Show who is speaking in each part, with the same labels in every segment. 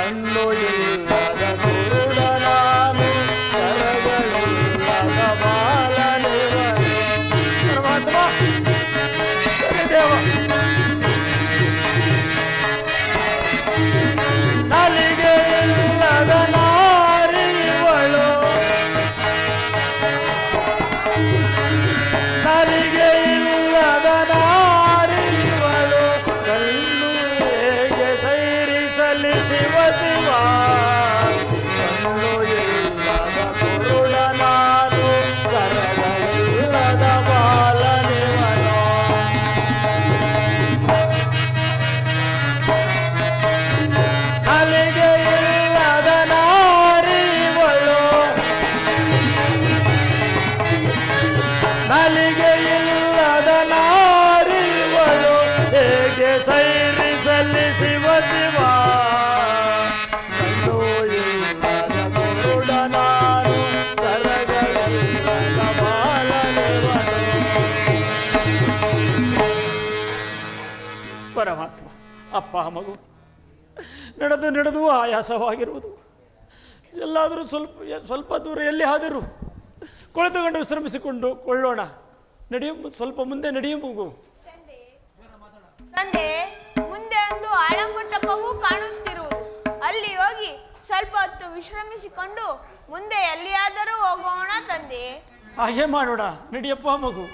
Speaker 1: ಕಣ್ಣು ಇಲ್ಲದ ಕುರುಡ ನಾನು ಕರಗಳಿಲ್ಲದ ಬಾಲನಿವನು. ಪರಮಾತ್ಮ ದೇವ ನಾಲಿಗೆ ಇಲ್ಲದ ನಾರಿವಳು, ನಾಲಿಗೆ ಇಲ್ಲದ ನಾರಿವಳು, ಕಣ್ಣು ಹೇಗೆ ಸೈರಿಸಲಿ ಶಿವ ಶಿವ. ಕಣ್ಣು ಇಲ್ಲದ ಕುರುಡ ನಾನು ಕರಗಳಿಲ್ಲದ ಬಾಲನಿವನು. ನಾಲಿಗೆ ಇಲ್ಲದ ನಾರಿವಳು, ನಾಲಿಗೆ ಇಲ್ಲದ ನಾರಿವಳು, ಹೇಗೆ ಸೈರಿಸಲಿ ಶಿವ ಶಿವ. ಕಣ್ಣು ಇಲ್ಲದ ಕುರುಡ ನಾನು ಕರಗಳಿಲ್ಲದ ಬಾಲನಿವನು. ಪರಮಾತ್ಮ ಅಪ್ಪ ಮಗು ನಡೆದು ನಡೆದು ಆಯಾಸವಾಗಿರುವುದು. ಎಲ್ಲಾದರೂ ಸ್ವಲ್ಪ ದೂರ ಎಲ್ಲಿ ಆದರೂ ಕುಳಿತುಕೊಂಡು ವಿಶ್ರಮಿಸಿಕೊಂಡು ಕೊಳ್ಳೋಣ. ಸ್ವಲ್ಪ ಮುಂದೆ ನಡೆಯು ಮಗು.
Speaker 2: ತಂದೆ, ಮುಂದೆ ಒಂದು ಆಳಮಂಟಪವೂ ಕಾಣುತ್ತಿರುವುದು. ಅಲ್ಲಿ ಹೋಗಿ ಸ್ವಲ್ಪ ಹೊತ್ತು ವಿಶ್ರಮಿಸಿಕೊಂಡು ಮುಂದೆ ಎಲ್ಲಿಯಾದರೂ ಹೋಗೋಣ ತಂದೆ.
Speaker 1: ಹಾಗೆ ಮಾಡೋಣ, ನಡಿಯಪ್ಪ ಮಗು.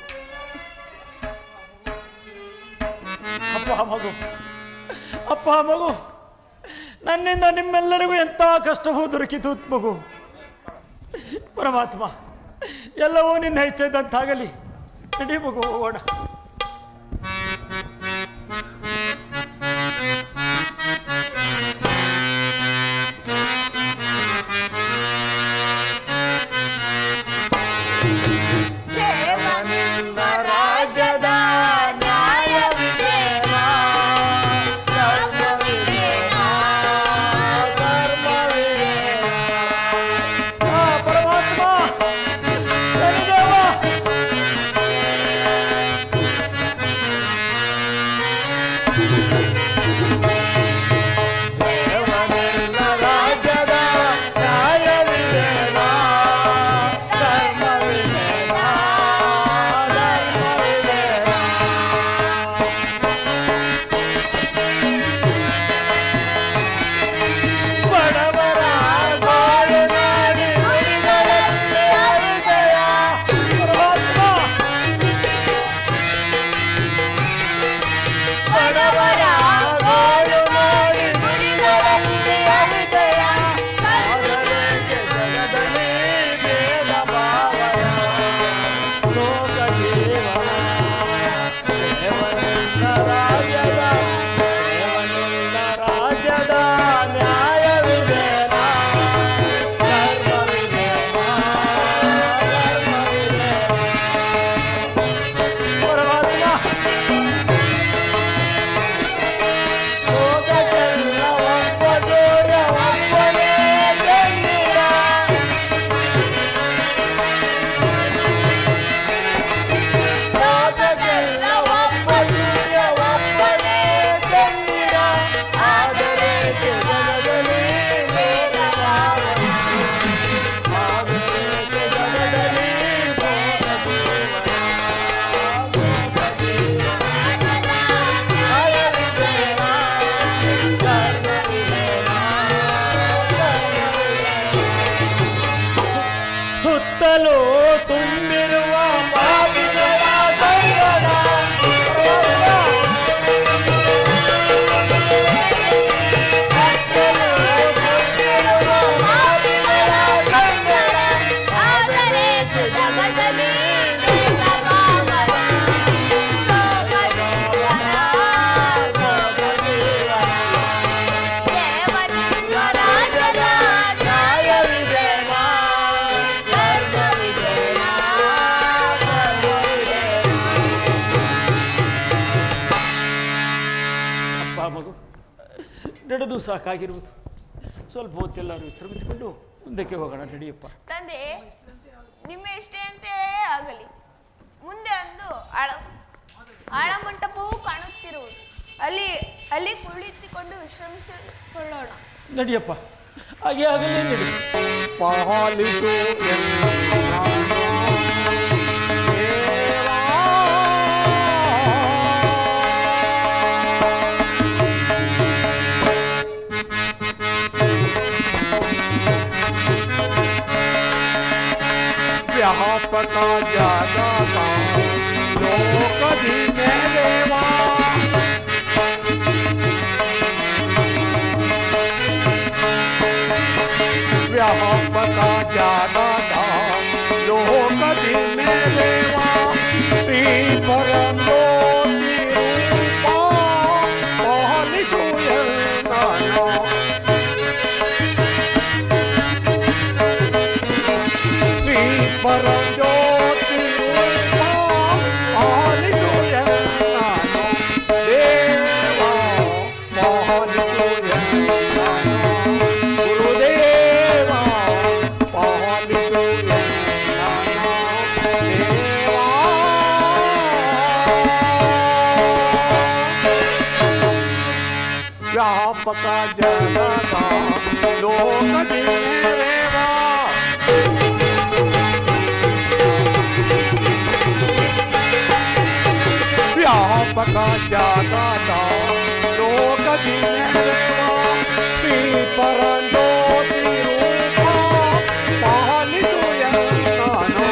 Speaker 1: ಅಪ್ಪ ಮಗು, ಅಪ್ಪ ಮಗು, ನನ್ನಿಂದ ನಿಮ್ಮೆಲ್ಲರಿಗೂ ಎಂಥ ಕಷ್ಟವೂ ದೊರಕಿತು ಮಗು. ಪರಮಾತ್ಮ ಎಲ್ಲವೂ ನಿನ್ನ ಇಚ್ಛೆದಂತಾಗಲಿ. ನಡಿ ಮಗು, ಹೋಗೋಣ. ಸುತ್ತಲೂ ತುಂಬಿರುವ ಪಾಪಿಗಳ ಸಂಗಡ ನಡೆದು ಸಾಕಾಗಿರುವುದು. ಸ್ವಲ್ಪ ಹೊತ್ತೆಲ್ಲರೂ ವಿಶ್ರಮಿಸಿಕೊಂಡು ಮುಂದಕ್ಕೆ ಹೋಗೋಣ. ನಡಿಯಪ್ಪ.
Speaker 2: ತಂದೆ, ನಿಮ್ಮ ಇಷ್ಟಂತೆ ಆಗಲಿ. ಮುಂದೆ ಒಂದು ಆಳಮಂಟಪವೂ ಕಾಣುತ್ತಿರುವುದು. ಅಲ್ಲಿ ಕುಳಿತುಕೊಂಡು ವಿಶ್ರಮಿಸಿಕೊಳ್ಳೋಣ.
Speaker 1: ನಡಿಯಪ್ಪ, ಹಾಗೆ ಆಗಲೇ ನಡಿ.
Speaker 3: ಪಾಲಿಸು ವ್ಯಾಪಕ ಜಾಗದ ಲೋಕದಿ ಮೇಲೆವಾ ವ್ಯಾಪಕ ಜಾಗದ ಲೋಕದಿ ಮೇಲೆವಾ ಶ್ರೀ ಪರಂಜ್ಯೋತಿ ರೂಪ ಪಾಲಿಸು ಎಲ್ಲನೋ ಶ್ರೀ ಪರಂಜ್ಯೋತಿ ರೂಪ ಪಾಲಿಸು ಎಲ್ಲನೋ ದೇವ ಪಾಲಿಸು ಎಲ್ಲನೋ ಗುರುದೇವ ಪಾಲಿಸು ಎಲ್ಲನೋ ದೇವ. ವ್ಯಾಪಕ ಜಗದ ಲೋಕದಿ ಮೇಲೆವಾ ವ್ಯಾಪಕ ಜಾಗದ ಲೋಕದಿ ಮೇಲೆವಾ ಶ್ರೀ ಪರಂಜ್ಯೋತಿ ರೂಪ ಪಾಲಿಸು ಎಲ್ಲನೋ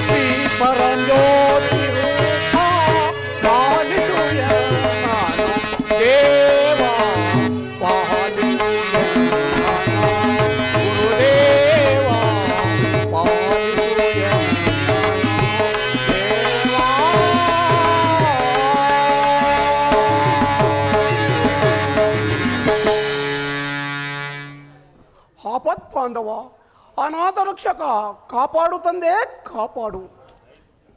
Speaker 3: ಶ್ರೀ ಪರಂಜ್ಯೋತಿ ರೂಪ ಪಾಲಿಸು ಎಲ್ಲನೋ ದೇವ ಪಾಲಿಸು ಎಲ್ಲನೋ ಗುರುದೇವ ಪಾಲಿಸು ಎಲ್ಲನೋ ದೇವ. ಆಪತ್ ಬಾಂಧವ, ಅನಾಥ ರಕ್ಷಕ, ಕಾಪಾಡು ತಂದೆ ಕಾಪಾಡು.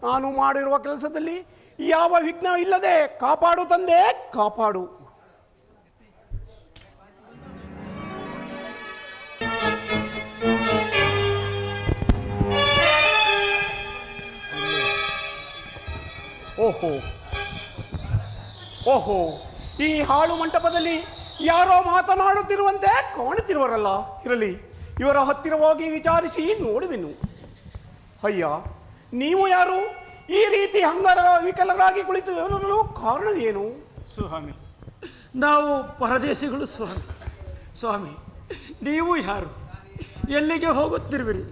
Speaker 3: ನಾನು ಮಾಡಿರುವ ಕೆಲಸದಲ್ಲಿ ಯಾವ ವಿಘ್ನ ಇಲ್ಲದೆ ಕಾಪಾಡು ತಂದೆ ಕಾಪಾಡು. ಓಹೋ ಓಹೋ, ಈ ಹಾಳು ಮಂಟಪದಲ್ಲಿ ಯಾರೋ ಮಾತನಾಡುತ್ತಿರುವಂತೆ ಕಾಣುತ್ತಿರುವರಲ್ಲ. ಇರಲಿ, ಇವರ ಹತ್ತಿರ ಹೋಗಿ ವಿಚಾರಿಸಿ ನೋಡುವೆನು. ಅಯ್ಯ, ನೀವು ಯಾರು? ಈ ರೀತಿ ಹಂಗರ ವಿಕಲರಾಗಿ ಕುಳಿತು ಕಾರಣವೇನು?
Speaker 1: ಸ್ವಾಮಿ, ನಾವು ಪರದೇಶಿಗಳು ಸ್ವಾಮಿ. ಸ್ವಾಮಿ, ನೀವು ಯಾರು? ಎಲ್ಲಿಗೆ ಹೋಗುತ್ತಿರುವಿರಿ?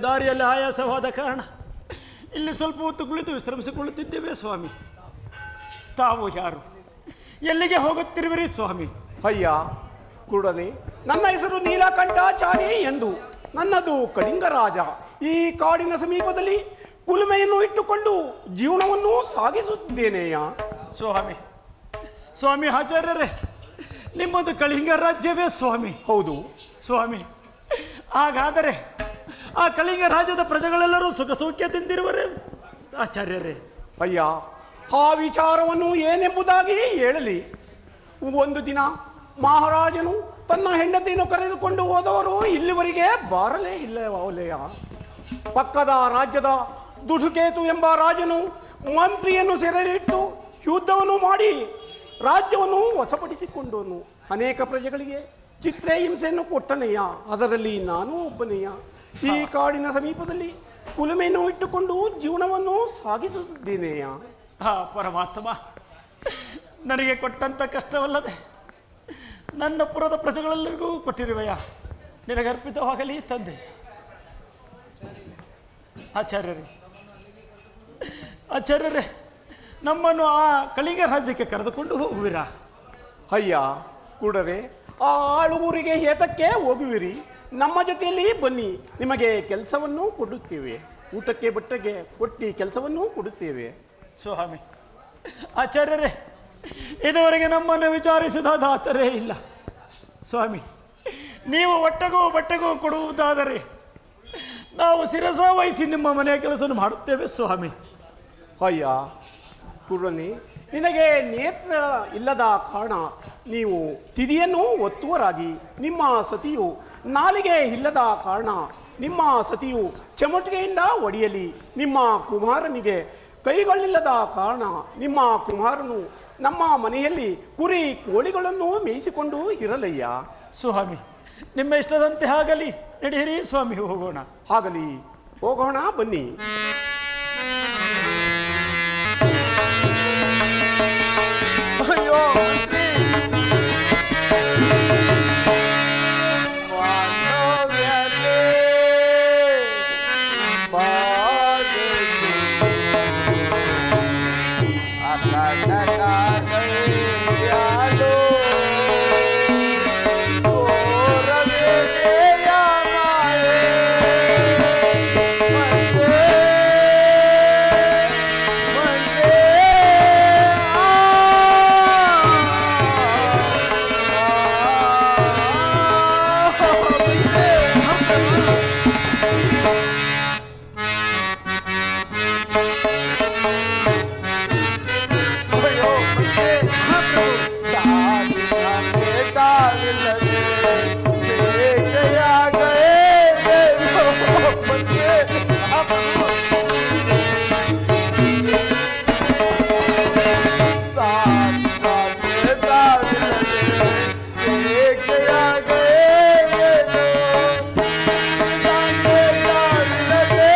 Speaker 1: ದಾರಿಯಲ್ಲಿ ಆಯಾಸವಾದ ಕಾರಣ ಇಲ್ಲಿ ಸ್ವಲ್ಪ ಹೊತ್ತು ಕುಳಿತು ವಿಶ್ರಮಿಸಿಕೊಳ್ಳುತ್ತಿದ್ದೇವೆ ಸ್ವಾಮಿ. ತಾವು ಯಾರು? ಎಲ್ಲಿಗೆ ಹೋಗುತ್ತಿರುವಿರಿ ಸ್ವಾಮಿ?
Speaker 3: ಅಯ್ಯ ಕೂಡಲೇ, ನನ್ನ ಹೆಸರು ನೀಲಕಂಠಾಚಾರಿ ಎಂದು. ನನ್ನದು ಕಳಿಂಗರಾಜ. ಈ ಕಾಡಿನ ಸಮೀಪದಲ್ಲಿ ಕುಲುಮೆಯನ್ನು ಇಟ್ಟುಕೊಂಡು ಜೀವನವನ್ನು ಸಾಗಿಸುತ್ತಿದ್ದೇನೆಯ.
Speaker 1: ಸ್ವಾಮಿ, ಸ್ವಾಮಿ ಆಚಾರ್ಯರೇ, ನಿಮ್ಮದು ಕಳಿಂಗ ರಾಜ್ಯವೇ ಸ್ವಾಮಿ?
Speaker 3: ಹೌದು
Speaker 1: ಸ್ವಾಮಿ. ಹಾಗಾದರೆ ಆ ಕಳಿಂಗ ರಾಜ್ಯದ ಪ್ರಜೆಗಳೆಲ್ಲರೂ ಸುಖ ಸೌಖ್ಯದಿಂದಿರುವರೇ ಆಚಾರ್ಯರೇ?
Speaker 3: ಅಯ್ಯ, ಆ ವಿಚಾರವನ್ನು ಏನೆಂಬುದಾಗಿ ಹೇಳಲಿ. ಒಂದು ದಿನ ಮಹಾರಾಜನು ತನ್ನ ಹೆಂಡತಿಯನ್ನು ಕರೆದುಕೊಂಡು ಹೋದವರು ಇಲ್ಲಿವರೆಗೆ ಬಾರಲೇ ಇಲ್ಲವಲೆಯ. ಪಕ್ಕದ ರಾಜ್ಯದ ದುಷುಕೇತು ಎಂಬ ರಾಜನು ಮಂತ್ರಿಯನ್ನು ಸೆರೆಯಿಟ್ಟು ಯುದ್ಧವನ್ನು ಮಾಡಿ ರಾಜ್ಯವನ್ನು ವಶಪಡಿಸಿಕೊಂಡನು. ಅನೇಕ ಪ್ರಜೆಗಳಿಗೆ ಚಿತ್ರಹಿಂಸೆಯನ್ನು ಕೊಟ್ಟನೆಯ, ಅದರಲ್ಲಿ ನಾನು ಒಬ್ಬನೆಯ. ಈ ಕಾಡಿನ ಸಮೀಪದಲ್ಲಿ ಕುಲುಮೆಯನ್ನು ಇಟ್ಟುಕೊಂಡು ಜೀವನವನ್ನು ಸಾಗಿಸುತ್ತಿದ್ದೇನೆಯ.
Speaker 1: ಪರಮಾತ್ಮ, ನನಗೆ ಕೊಟ್ಟಂಥ ಕಷ್ಟವಲ್ಲದೆ ನನ್ನ ಪುರದ ಪ್ರಜೆಗಳೆಲ್ಲರಿಗೂ ಕೊಟ್ಟಿರುವೆಯ. ನಿನಗರ್ಪಿತವಾಗಲಿ ತಂದೆ. ಆಚಾರ್ಯರೇ, ನಮ್ಮನ್ನು ಆ ಕಳಿಂಗ ರಾಜ್ಯಕ್ಕೆ ಕರೆದುಕೊಂಡು ಹೋಗುವಿರಾ?
Speaker 3: ಅಯ್ಯ ಕೂಡಲೇ, ಆ ಆಳುವರಿಗೆ ಏತಕ್ಕೆ ಹೋಗುವಿರಿ? ನಮ್ಮ ಜೊತೆಯಲ್ಲಿ ಬನ್ನಿ, ನಿಮಗೆ ಕೆಲಸವನ್ನು ಕೊಡುತ್ತೇವೆ. ಊಟಕ್ಕೆ ಬಟ್ಟೆಗೆ ಕೊಟ್ಟು ಕೆಲಸವನ್ನು ಕೊಡುತ್ತೇವೆ.
Speaker 1: ಸ್ವಾಮಿ, ಆಚಾರ್ಯರೇ, ಇದುವರೆಗೆ ನಮ್ಮನ್ನು ವಿಚಾರಿಸಿದ ದಾತರೇ ಇಲ್ಲ. ಸ್ವಾಮಿ, ನೀವು ಒಟ್ಟೆಗೂ ಬಟ್ಟೆಗೂ ಕೊಡುವುದಾದರೆ ನಾವು ಶಿರಸ ವಹಿಸಿ ನಿಮ್ಮ ಮನೆಯ ಕೆಲಸವನ್ನು ಮಾಡುತ್ತೇವೆ ಸ್ವಾಮಿ.
Speaker 3: ಅಯ್ಯ ಕುರುಡನೆ, ನಿನಗೆ ನೇತ್ರ ಇಲ್ಲದ ಕಾರಣ ನೀವು ತಿದಿಯನ್ನು ಒತ್ತುವರಾಗಿ, ನಿಮ್ಮ ಸತಿಯು ನಾಲಿಗೆ ಇಲ್ಲದ ಕಾರಣ ನಿಮ್ಮ ಸತಿಯು ಚೆಮಟಿಗೆಯಿಂದ ಒಡೆಯಲಿ, ನಿಮ್ಮ ಕುಮಾರನಿಗೆ ಕೈಗಳಿಲ್ಲದ ಕಾರಣ ನಿಮ್ಮ ಕುಮಾರನು ನಮ್ಮ ಮನೆಯಲ್ಲಿ ಕುರಿ ಕೋಳಿಗಳನ್ನು ಮೇಯಿಸಿಕೊಂಡು ಇರಲಯ್ಯ.
Speaker 1: ಸ್ವಾಮಿ, ನಿಮ್ಮ ಇಷ್ಟದಂತೆ ಆಗಲಿ. ನಡೆಯಿರಿ ಸ್ವಾಮಿ, ಹೋಗೋಣ.
Speaker 3: ಆಗಲಿ, ಹೋಗೋಣ ಬನ್ನಿ.
Speaker 4: ಅಯ್ಯೋ ಮಂತ್ರಿ, ಮಾನವ್ಯತೆ ಬಾಧೆಯು ಅಕಟಕತೆಯಾಲು ಕೋರವೆದೆಯ ಮಾಯೆ ಮಂತ್ರಿ, ಮಂತ್ರಿ. ಅಯ್ಯೋ ಮಂತ್ರಿ, ಸಾವಿನಂತೆ ತಾವಿಲ್ಲದೆ ಸೇಕೆಯಾಗೇನೋ ಮಂತ್ರಿ. ಸಾವಿನಂತೆ ತಾವಿಲ್ಲದೆ ಸೇಕೆಯಾಗೇನೋ ಸಂತೆ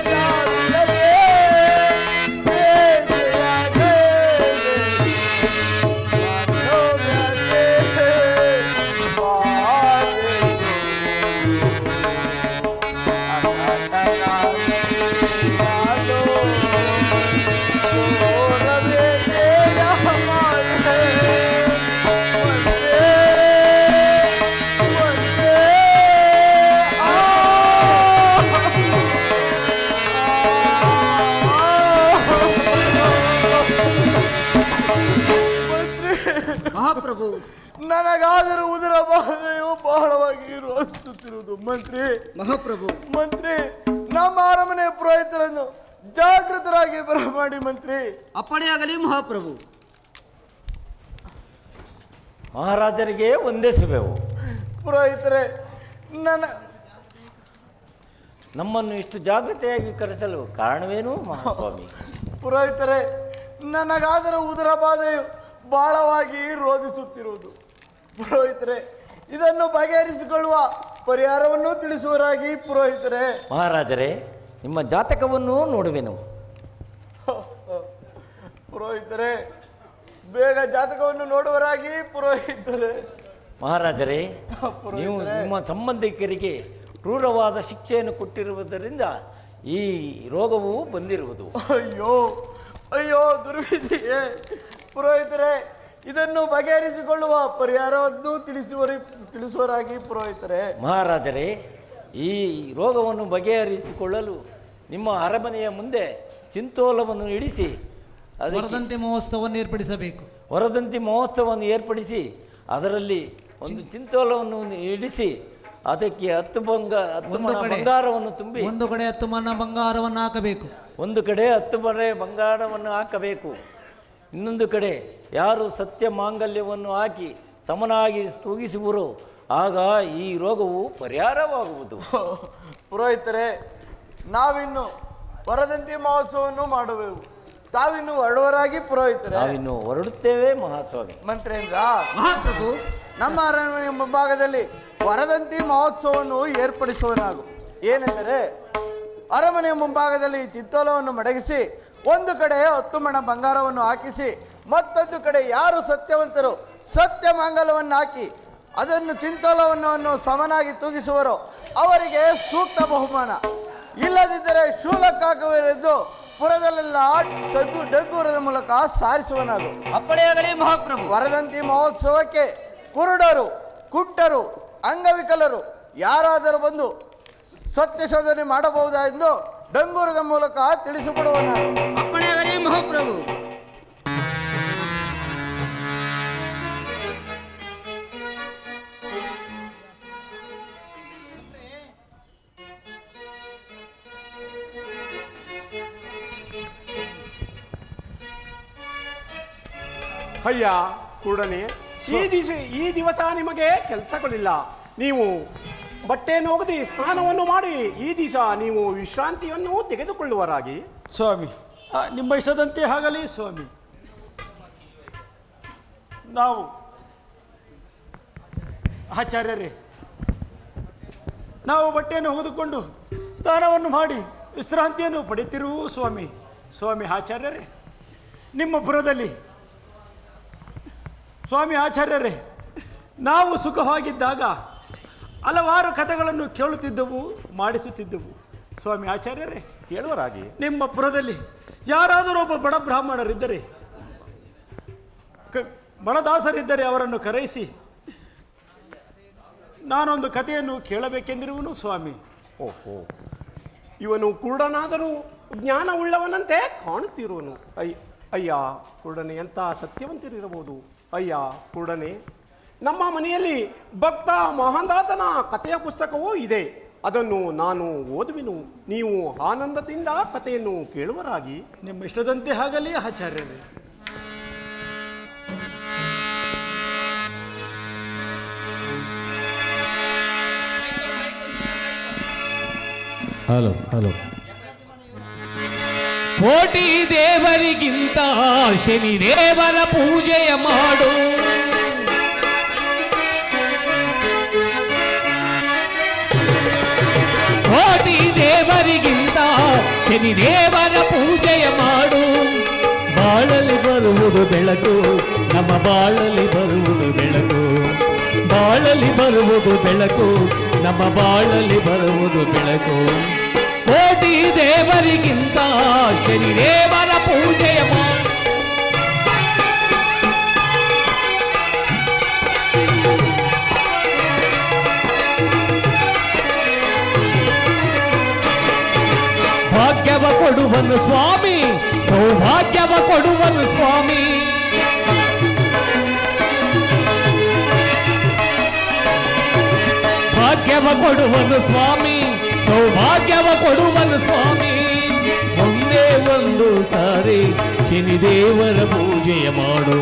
Speaker 4: ತಾವಿಲ್ಲದೆ
Speaker 5: ಮಹಾಪ್ರಭು,
Speaker 4: ನನಗಾದರೂ ಉದರ ಬಾಧೆಯು ಬಹಳವಾಗಿ ರೋಧಿಸುತ್ತಿರುವುದು ಮಂತ್ರಿ.
Speaker 5: ಮಹಾಪ್ರಭು,
Speaker 4: ಮಂತ್ರಿ, ನಮ್ಮ ಅರಮನೆ ಪುರೋಹಿತರನ್ನು ಜಾಗೃತರಾಗಿ ಬರಮಾಡಿ ಮಂತ್ರಿ.
Speaker 5: ಅಪ್ಪಣೆಯಾಗಲಿ ಮಹಾಪ್ರಭು.
Speaker 6: ಮಹಾರಾಜರಿಗೆ ವಂದಿಸುವೆವು.
Speaker 4: ಪುರೋಹಿತರೆ,
Speaker 6: ನಮ್ಮನ್ನು ಇಷ್ಟು ಜಾಗೃತೆಯಾಗಿ ಕರೆಸಲು ಕಾರಣವೇನು ಮಹಾಸ್ವಾಮಿ?
Speaker 4: ಪುರೋಹಿತರೆ, ನನಗಾದರೂ ಉದರ ಬಾಧೆಯು ಬಹಳವಾಗಿ ರೋಧಿಸುತ್ತಿರುವುದು. ಪುರೋಹಿತರೆ, ಇದನ್ನು ಬಗೆಹರಿಸಿಕೊಳ್ಳುವ ಪರಿಹಾರವನ್ನು ತಿಳಿಸುವರಾಗಿ ಪುರೋಹಿತರೆ.
Speaker 6: ಮಹಾರಾಜರೇ, ನಿಮ್ಮ ಜಾತಕವನ್ನು ನೋಡುವೆನು.
Speaker 4: ಪುರೋಹಿತರೆ, ಬೇಗ ಜಾತಕವನ್ನು ನೋಡುವರಾಗಿ ಪುರೋಹಿತರೆ.
Speaker 6: ಮಹಾರಾಜರೇ, ನೀವು ನಿಮ್ಮ ಸಂಬಂಧಿಕರಿಗೆ ಕ್ರೂರವಾದ ಶಿಕ್ಷೆಯನ್ನು ಕೊಟ್ಟಿರುವುದರಿಂದ ಈ ರೋಗವು ಬಂದಿರುವುದು.
Speaker 4: ಅಯ್ಯೋ ಅಯ್ಯೋ ದುರ್ವಿಧಿಯೇ. ಪುರೋಹಿತರೆ, ಇದನ್ನು ಬಗೆಹರಿಸಿಕೊಳ್ಳುವ ಪರಿಹಾರವನ್ನು ತಿಳಿಸುವರಾಗಿ ಪುರೋಹಿತರೆ.
Speaker 6: ಮಹಾರಾಜರೇ, ಈ ರೋಗವನ್ನು ಬಗೆಹರಿಸಿಕೊಳ್ಳಲು ನಿಮ್ಮ ಅರಮನೆಯ ಮುಂದೆ ಚಿಂತೋಲವನ್ನು ಇಡಿಸಿ
Speaker 7: ವರದಂತಿ ಮಹೋತ್ಸವವನ್ನು ಏರ್ಪಡಿಸಬೇಕು.
Speaker 6: ವರದಂತಿ ಮಹೋತ್ಸವವನ್ನು ಏರ್ಪಡಿಸಿ ಅದರಲ್ಲಿ ಒಂದು ಚಿಂತೋಲವನ್ನು ಇಡಿಸಿ ಅದಕ್ಕೆ 10 ಬಂಗಾರವನ್ನು ತುಂಬಿ
Speaker 7: ಒಂದು ಕಡೆ 10 ಮಣ ಬಂಗಾರವನ್ನು ಹಾಕಬೇಕು.
Speaker 6: ಒಂದು ಕಡೆ 10 ಬರೆ ಬಂಗಾರವನ್ನು ಹಾಕಬೇಕು. ಇನ್ನೊಂದು ಕಡೆ ಯಾರು ಸತ್ಯ ಮಾಂಗಲ್ಯವನ್ನು ಹಾಕಿ ಸಮನಾಗಿ ತೂಗಿಸುವರೋ ಆಗ ಈ ರೋಗವು ಪರಿಹಾರವಾಗುವುದು.
Speaker 4: ಪುರೋಹಿತರೆ, ನಾವಿನ್ನು ವರದಂತಿ ಮಹೋತ್ಸವವನ್ನು ಮಾಡುವೆವು. ತಾವಿನ್ನು ಹೊರಡುವರಾಗಿ ಪುರೋಹಿತರೆ.
Speaker 6: ನಾವಿನ್ನು ಹೊರಡುತ್ತೇವೆ ಮಹಾಸ್ವಾಮಿ.
Speaker 4: ಮಂತ್ರೇಂದ್ರ,
Speaker 5: ಮಹಾಪ್ರಭು,
Speaker 4: ನಮ್ಮ ಅರಮನೆಯ ಮುಂಭಾಗದಲ್ಲಿ ವರದಂತಿ ಮಹೋತ್ಸವವನ್ನು ಏರ್ಪಡಿಸುವನಾಗು. ಏನೆಂದರೆ, ಅರಮನೆಯ ಮುಂಭಾಗದಲ್ಲಿ ಚಿತ್ತೋಲವನ್ನು ಮಡಗಿಸಿ ಒಂದು ಕಡೆ 10 ಮಣ ಬಂಗಾರವನ್ನು ಹಾಕಿಸಿ ಮತ್ತೊಂದು ಕಡೆ ಯಾರು ಸತ್ಯವಂತರು ಸತ್ಯ ಮಾಂಗಲ್ಯವನ್ನು ಹಾಕಿ ಅದನ್ನು ಚಿಂತೋಲವನ್ನು ಸಮನಾಗಿ ತೂಗಿಸುವರೋ ಅವರಿಗೆ ಸೂಕ್ತ ಬಹುಮಾನ. ಇಲ್ಲದಿದ್ದರೆ ಶೂಲಕ್ಕಾಗುವರೆಂದು ಪುರದಲ್ಲೆಲ್ಲ ಡಂಗೂರದ ಮೂಲಕ ಸಾರಿಸುವನಾಗು.
Speaker 5: ಅಪ್ಪಣೆಯಾಗಲಿ ಮಹಾಪ್ರಭು.
Speaker 4: ವರದಂತಿ ಮಹೋತ್ಸವಕ್ಕೆ ಕುರುಡರು, ಕುಂಟರು, ಅಂಗವಿಕಲರು ಯಾರಾದರೂ ಬಂದು ಸತ್ಯ ಶೋಧನೆ ಮಾಡಬಹುದಾ ಎಂದು ಡಂಗೂರದ ಮೂಲಕ ತಿಳಿಸಿಕೊಡುವನಾಗು.
Speaker 5: ಅಪ್ಪಣೆಯಾಗಲಿ ಮಹಾಪ್ರಭು.
Speaker 3: ಅಯ್ಯ ಕೂಡನೆ ಈ ದಿವಸ ನಿಮಗೆ ಕೆಲಸಗಳಿಲ್ಲ. ನೀವು ಬಟ್ಟೆಯನ್ನು ಒಗೆದು ಸ್ನಾನವನ್ನು ಮಾಡಿ ಈ ದಿವಸ ನೀವು ವಿಶ್ರಾಂತಿಯನ್ನು ತೆಗೆದುಕೊಳ್ಳುವರಾಗಿ.
Speaker 1: ಸ್ವಾಮಿ, ನಿಮ್ಮ ಇಷ್ಟದಂತೆ ಆಗಲಿ ಸ್ವಾಮಿ. ನಾವು ಆಚಾರ್ಯರೇ, ನಾವು ಬಟ್ಟೆಯನ್ನು ಒಗೆದುಕೊಂಡು ಸ್ನಾನವನ್ನು ಮಾಡಿ ವಿಶ್ರಾಂತಿಯನ್ನು ಪಡೆಯುತ್ತಿರುವು ಸ್ವಾಮಿ. ಸ್ವಾಮಿ ಆಚಾರ್ಯರೇ, ನಿಮ್ಮ ಪುರದಲ್ಲಿ ಸ್ವಾಮಿ ಆಚಾರ್ಯರೇ, ನಾವು ಸುಖವಾಗಿದ್ದಾಗ ಹಲವಾರು ಕಥೆಗಳನ್ನು ಕೇಳುತ್ತಿದ್ದವು, ಮಾಡಿಸುತ್ತಿದ್ದವು. ಸ್ವಾಮಿ ಆಚಾರ್ಯರೇ,
Speaker 3: ಹೇಳುವರಾಗಿ.
Speaker 1: ನಿಮ್ಮ ಪುರದಲ್ಲಿ ಯಾರಾದರೂ ಒಬ್ಬ ಬಡ ಬ್ರಾಹ್ಮಣರಿದ್ದರೆ, ಬಡದಾಸರಿದ್ದರೆ ಅವರನ್ನು ಕರೆಯಿಸಿ ನಾನೊಂದು ಕಥೆಯನ್ನು ಕೇಳಬೇಕೆಂದಿರುವನು ಸ್ವಾಮಿ.
Speaker 3: ಓಹೋ, ಇವನು ಕುರುಡನಾದರೂ ಜ್ಞಾನವುಳ್ಳವನಂತೆ ಕಾಣುತ್ತಿರುವನು. ಅಯ್ಯ ಕುರುಡನೆ, ಎಂಥ ಸತ್ಯವಂತರಿರಬಹುದು. ಅಯ್ಯ ಕುರುಡನೆ, ನಮ್ಮ ಮನೆಯಲ್ಲಿ ಭಕ್ತ ಮಹಾಂದಾತನ ಕಥೆಯ ಪುಸ್ತಕವೂ ಇದೆ. ಅದನ್ನು ನಾನು ಓದುವೆನು. ನೀವು ಆನಂದದಿಂದ ಕಥೆಯನ್ನು ಕೇಳುವರಾಗಿ.
Speaker 1: ನಿಮ್ಮ ಇಷ್ಟದಂತೆ ಆಗಲಿ ಆಚಾರ್ಯರೇ.
Speaker 8: Hello hello. ಕೋಟಿ ದೇವರಿಗಿಂತ ಶನಿ ದೇವರ ಪೂಜೆಯ ಮಾಡು. ಕೋಟಿ ದೇವರಿಗಿಂತ ಶನಿ ದೇವರ ಪೂಜೆಯ ಮಾಡು. ಬಾಳಲಿ ಬರುವುದು ಬೆಳಕು, ನಮ್ಮ ಬಾಳಲಿ ಬರುವುದು ಬೆಳಕು. ಬಾಳಲಿ ಬರುವುದು ಬೆಳಕು, ನಮ್ಮ ಬಾಳಲಿ ಬರುವುದು ಬೆಳಕು. ಕೋಟಿ ದೇವರಿಗಿಂತ ಶನಿ ದೇವರ ಪೂಜೆಯ ಮಾಡು. ಭಾಗ್ಯವ ಕೊಡುವನು ಸ್ವಾಮಿ, ಸೌಭಾಗ್ಯವ ಕೊಡುವನು ಸ್ವಾಮಿ. ಭಾಗ್ಯವ ಕೊಡುವನು ಸ್ವಾಮಿ, ಸೌಭಾಗ್ಯವ ಕೊಡುವನು ಸ್ವಾಮಿ. ಒಂದೇ ಒಂದು ಸಾರಿ ಶನಿದೇವರ ಪೂಜೆಯ ಮಾಡು.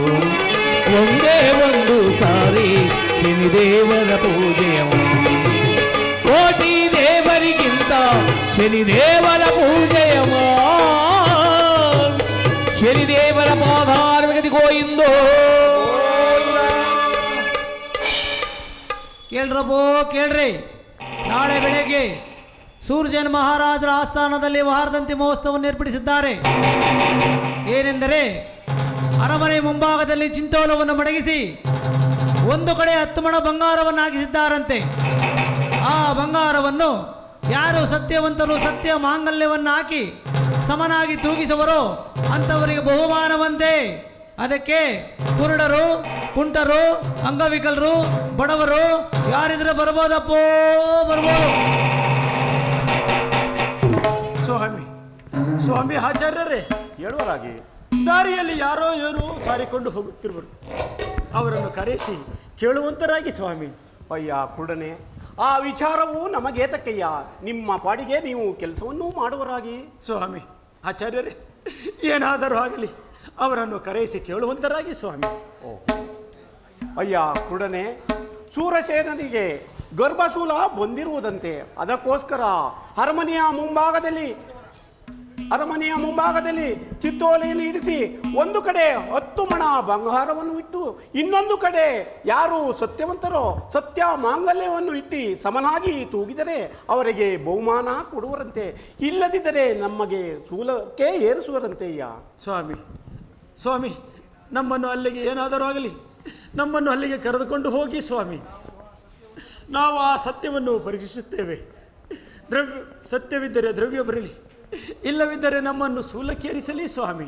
Speaker 8: ಒಂದೇ ಒಂದು ಸಾರಿ ಶನಿದೇವರ ಪೂಜೆಯ ಮಾಡು. ಕೋಟಿ ದೇವರಿಗಿಂತ ಶನಿದೇವರ ಪೂಜೆಯ ಮಾಡು. ಶನಿದೇವರ ಪಾದಾರ್ವಿಗತಿ ಗೋಯಿಂದೋ.
Speaker 7: ಕೇಳ್ರಬ್ಬೋ ಕೇಳ್ರಿ, ನಾಳೆ ಬೆಳಗ್ಗೆ ಸೂರ್ಯನ ಮಹಾರಾಜರ ಆಸ್ಥಾನದಲ್ಲಿ ವಾರದಂತಿ ಮಹೋತ್ಸವವನ್ನು ಏರ್ಪಡಿಸಿದ್ದಾರೆ. ಏನೆಂದರೆ ಅರಮನೆ ಮುಂಭಾಗದಲ್ಲಿ ಚಿಂತೋಲವನ್ನು ಮಡಗಿಸಿ ಒಂದು ಕಡೆ 10 ಮಣ ಬಂಗಾರವನ್ನು ಹಾಕಿಸಿದ್ದಾರಂತೆ. ಆ ಬಂಗಾರವನ್ನು ಯಾರು ಸತ್ಯವಂತರು ಸತ್ಯ ಮಾಂಗಲ್ಯವನ್ನು ಹಾಕಿ ಸಮನಾಗಿ ತೂಗಿಸುವರೋ ಅಂಥವರಿಗೆ ಬಹುಮಾನವಂತೆ. ಅದಕ್ಕೆ ಕುರುಡರು, ಕುಂಟರು, ಅಂಗವಿಕಲರು, ಬಡವರು ಯಾರಿದ್ರೆ ಬರ್ಬೋದಪ್ಪೋ, ಬರ್ಬೋದು.
Speaker 1: ಸ್ವಾಮಿ ಆಚಾರ್ಯರೇ,
Speaker 3: ಹೇಳುವರಾಗಿ.
Speaker 1: ದಾರಿಯಲ್ಲಿ ಯಾರೋ ಏನೋ ಸಾರಿಕೊಂಡು ಹೋಗುತ್ತಿರುವರು, ಅವರನ್ನು ಕರೆಸಿ ಕೇಳುವಂತರಾಗಿ ಸ್ವಾಮಿ.
Speaker 3: ಅಯ್ಯ ಕುರುಡನೆ, ಆ ವಿಚಾರವು ನಮಗೇತಕ್ಕಯ್ಯ. ನಿಮ್ಮ ಪಾಡಿಗೆ ನೀವು ಕೆಲಸವನ್ನೂ ಮಾಡುವರಾಗಿ.
Speaker 1: ಸ್ವಾಮಿ ಆಚಾರ್ಯರೇ, ಏನಾದರೂ ಆಗಲಿ ಅವರನ್ನು ಕರೆಯಿಸಿ ಕೇಳುವಂತರಾಗಿ ಸ್ವಾಮಿ.
Speaker 3: ಅಯ್ಯ ಕುರುಡನೆ, ಸೂರಸೇನನಿಗೆ ಗರ್ಭಶೂಲ ಬಂದಿರುವುದಂತೆ. ಅದಕ್ಕೋಸ್ಕರ ಅರಮನೆಯ ಮುಂಭಾಗದಲ್ಲಿ ಚಿತ್ತೋಲೆಯನ್ನು ಇಡಿಸಿ ಒಂದು ಕಡೆ 10 ಮಣ ಬಂಗಾರವನ್ನು ಇಟ್ಟು ಇನ್ನೊಂದು ಕಡೆ ಯಾರು ಸತ್ಯವಂತರೋ ಸತ್ಯ ಮಾಂಗಲ್ಯವನ್ನು ಇಟ್ಟು ಸಮನಾಗಿ ತೂಗಿದರೆ ಅವರಿಗೆ ಬಹುಮಾನ ಕೊಡುವರಂತೆ. ಇಲ್ಲದಿದ್ದರೆ ನಮಗೆ ಶೂಲಕ್ಕೆ ಏರಿಸುವರಂತೆಯ್ಯ.
Speaker 1: ಸ್ವಾಮಿ, ನಮ್ಮನ್ನು ಅಲ್ಲಿಗೆ ಏನಾದರೂ ಆಗಲಿ ನಮ್ಮನ್ನು ಅಲ್ಲಿಗೆ ಕರೆದುಕೊಂಡು ಹೋಗಿ ಸ್ವಾಮಿ. ನಾವು ಆ ಸತ್ಯವನ್ನು ಪರೀಕ್ಷಿಸುತ್ತೇವೆ. ಸತ್ಯವಿದ್ದರೆ ದ್ರವ್ಯ ಬರಲಿ, ಇಲ್ಲವಿದ್ದರೆ ನಮ್ಮನ್ನು ಶೂಲಕ್ಕೇರಿಸಲಿ ಸ್ವಾಮಿ.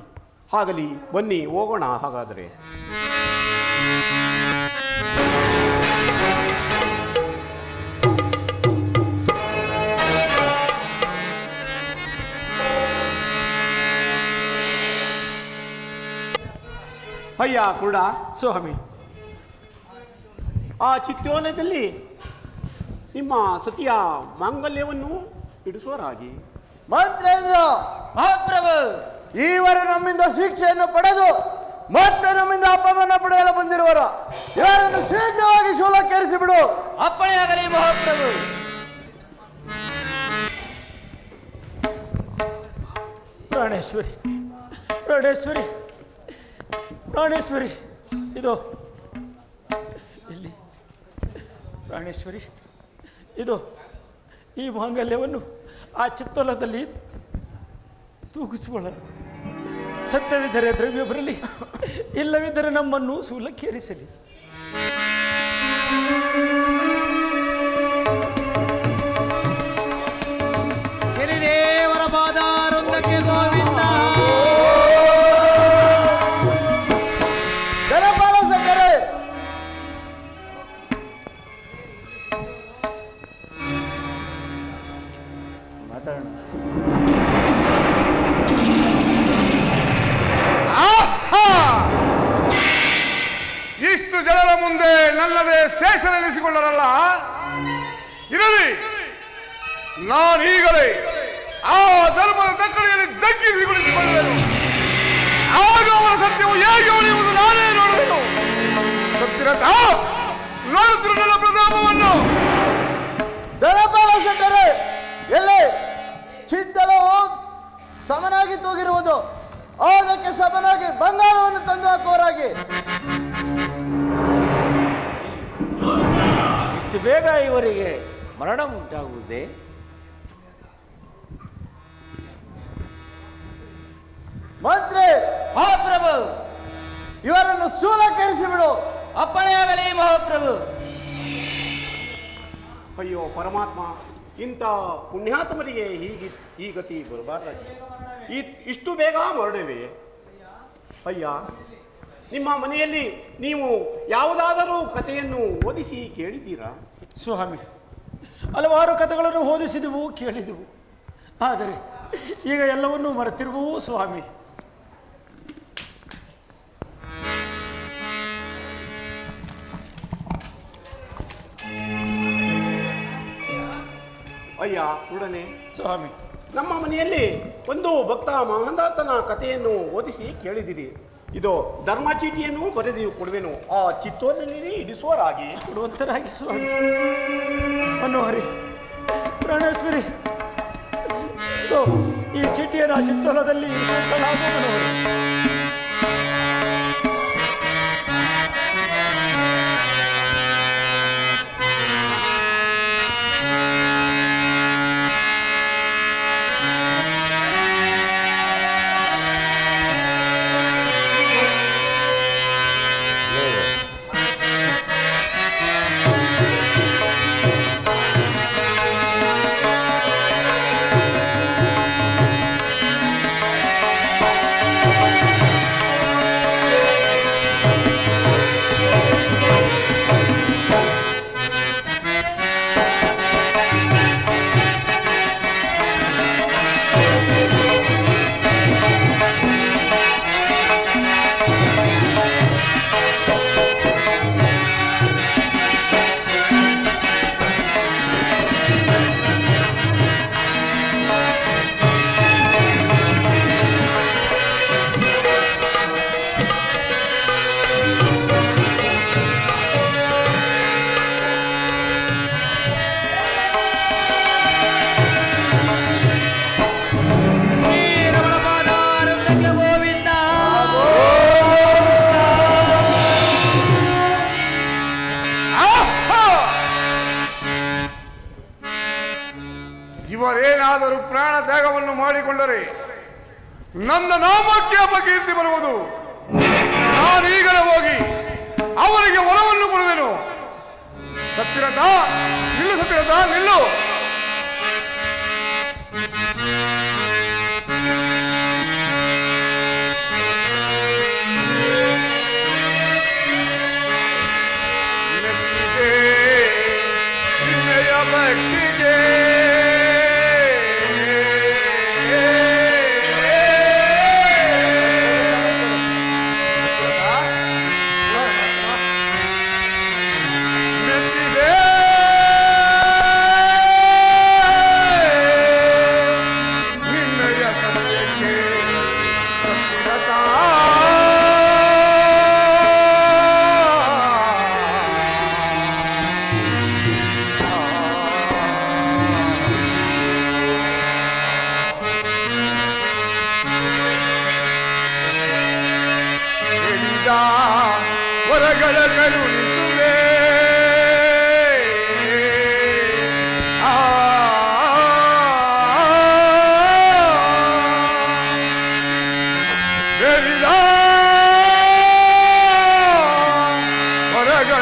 Speaker 3: ಆಗಲಿ, ಬನ್ನಿ ಹೋಗೋಣ. ಹಾಗಾದರೆ ಅಯ್ಯ ಕುರುಡ
Speaker 1: ಸ್ವಾಮಿ,
Speaker 3: ಆ ಚಿತ್ತೋಲಯದಲ್ಲಿ ನಿಮ್ಮ ಸತಿಯ ಮಾಂಗಲ್ಯವನ್ನು ಇಡಿಸುವರಾಗಿ.
Speaker 4: ಮಂತ್ರೇಂದ್ರ
Speaker 5: ಮಹಾಪ್ರಭು,
Speaker 4: ಈವರು ನಮ್ಮಿಂದ ಶಿಕ್ಷೆಯನ್ನು ಪಡೆದು ಮತ್ತೆ ನಮ್ಮಿಂದ ಅಪಮಾನ ಪಡೆಯಲು ಬಂದಿರುವರು. ಇವರನ್ನು ಶೀಘ್ರವಾಗಿ ಶೂಲಕ್ಕೇರಿಸಿ ಬಿಡು.
Speaker 5: ಅಪ್ಪಣೆಯಾಗಲಿ ಮಹಾಪ್ರಭು.
Speaker 1: ಪ್ರಾಣೇಶ್ವರಿ ಪ್ರಾಣೇಶ್ವರಿ ಪ್ರಾಣೇಶ್ವರಿ ಇದು ಇಲ್ಲಿ ಪ್ರಾಣೇಶ್ವರಿ ಇದು ಈ ಮಾಂಗಲ್ಯವನ್ನು ಆ ಚಿತ್ತೋಲದಲ್ಲಿ ತೂಗಿಸಿಕೊಳ್ಳಲು ಸತ್ಯವಿದ್ದರೆ ದ್ರವ್ಯ ಬರಲಿ, ಇಲ್ಲವಿದ್ದರೆ ನಮ್ಮನ್ನು ಸೂಲಕ್ಕೇರಿಸಲಿ.
Speaker 7: ಶ್ರೀದೇವರ ಪಾದಾರೊಂದಕ್ಕೆ ಗೋವಿಂದ.
Speaker 4: ಧನಪಾಲಸಕರೇ, ಮಾತಾಡೋಣ.
Speaker 9: ಇಷ್ಟು ಜನರ ಮುಂದೆ ನನ್ನದೇ ಶೇಷನೆನಿಸಿಕೊಂಡರಲ್ಲ, ಇರಲಿ, ನಾನೀಗಲೇ ಆ ಧರ್ಮದ ದಕ್ಕಡಿಯಲ್ಲಿ ಜಗ್ಗಿಸಿ ಕುಳಿತುಕೊಳ್ಳುವೆನು. ಆಗ ಅವರ ಸತ್ಯವು ಹೇಗೆ ಉಳಿಯುವುದು ನಾನೇ ನೋಡುವೆನು. ಸತ್ತಿರತ ನೋಡುತ್ತಿರು ನನ್ನ ಪ್ರತಾಪವನ್ನು.
Speaker 4: ಧನಪಾಲಸಕರೇ, ಎಲ್ಲೇ ಚಿತ್ತಲವು ಸಮನಾಗಿ ತೂಗಿರುವುದು, ಅದಕ್ಕೆ ಸಮನಾಗಿ ಬಂಗಾರವನ್ನು ತಂದು ಹಾಕುವರಾಗಿ.
Speaker 6: ಇಷ್ಟು ಬೇಗ ಇವರಿಗೆ ಮರಣ ಉಂಟಾಗುವುದೇ?
Speaker 4: ಮಂತ್ರಿ,
Speaker 5: ಮಹಾಪ್ರಭು,
Speaker 4: ಇವರನ್ನು ಸೂಲಕ್ಕೇರಿಸಿ ಬಿಡು.
Speaker 5: ಅಪ್ಪಣೆಯಾಗಲಿ ಮಹಾಪ್ರಭು.
Speaker 3: ಅಯ್ಯೋ ಪರಮಾತ್ಮ, ಇಂಥ ಪುಣ್ಯಾತ್ಮರಿಗೆ ಈ ಗತಿ ಬರಬಾರ್ದಾಗಿದೆ. ಇಷ್ಟು ಬೇಗ ಮರಳುವೆ. ಅಯ್ಯ, ನಿಮ್ಮ ಮನೆಯಲ್ಲಿ ನೀವು ಯಾವುದಾದರೂ ಕಥೆಯನ್ನು ಓದಿಸಿ ಕೇಳಿದ್ದೀರಾ?
Speaker 1: ಸ್ವಾಮಿ, ಹಲವಾರು ಕಥೆಗಳನ್ನು ಓದಿಸಿದೆವು, ಕೇಳಿದೆವು. ಆದರೆ ಈಗ ಎಲ್ಲವನ್ನೂ ಮರೆತಿರುವು ಸ್ವಾಮಿ.
Speaker 3: ಅಯ್ಯ ಉಡನೆ
Speaker 1: ಸ್ವಾಮಿ,
Speaker 3: ನಮ್ಮ ಮನೆಯಲ್ಲಿ ಒಂದು ಭಕ್ತ ಮಹಾಂದಾತನ ಕಥೆಯನ್ನು ಓದಿಸಿ ಕೇಳಿದಿರಿ. ಇದು ಧರ್ಮ ಚೀಟಿಯನ್ನು ಬರೆದು ಕೊಡುವೆನು. ಆ ಚಿತ್ತೋಲದಲ್ಲಿ ಇಡಿಸುವರಾಗಿ
Speaker 1: ಕೊಡುವಂತರಾಗಿ ಸ್ವಾಮಿ. ಮನೋಹರಿ, ಪ್ರಾಣೇಶ್ವರಿ, ಇದು ಈ ಚೀಟಿಯನ್ನು ಆ ಚಿತ್ತೋಲದಲ್ಲಿ ಇರಿಸುವಂತಲಾಗು ಮನೋಹರಿ.
Speaker 9: ಇವರೇನಾದರೂ ಪ್ರಾಣ ತ್ಯಾಗವನ್ನು ಮಾಡಿಕೊಂಡರೆ ನನ್ನ ನಾಮಕ್ಕೆ ಅಪಕೀರ್ತಿ ಬರುವುದು. ನಾನೀಗಲೇ ಹೋಗಿ ಅವರಿಗೆ ವರವನ್ನು ಕೊಡುವೆನು. ಸತ್ತಿರತ ನಿಲ್ಲು, ಸತ್ತಿರತ ನಿಲ್ಲು. ಮೆಚ್ಚಿದೆ ನಿನ್ನೆಯ ಭಕ್ತಿಗೆ.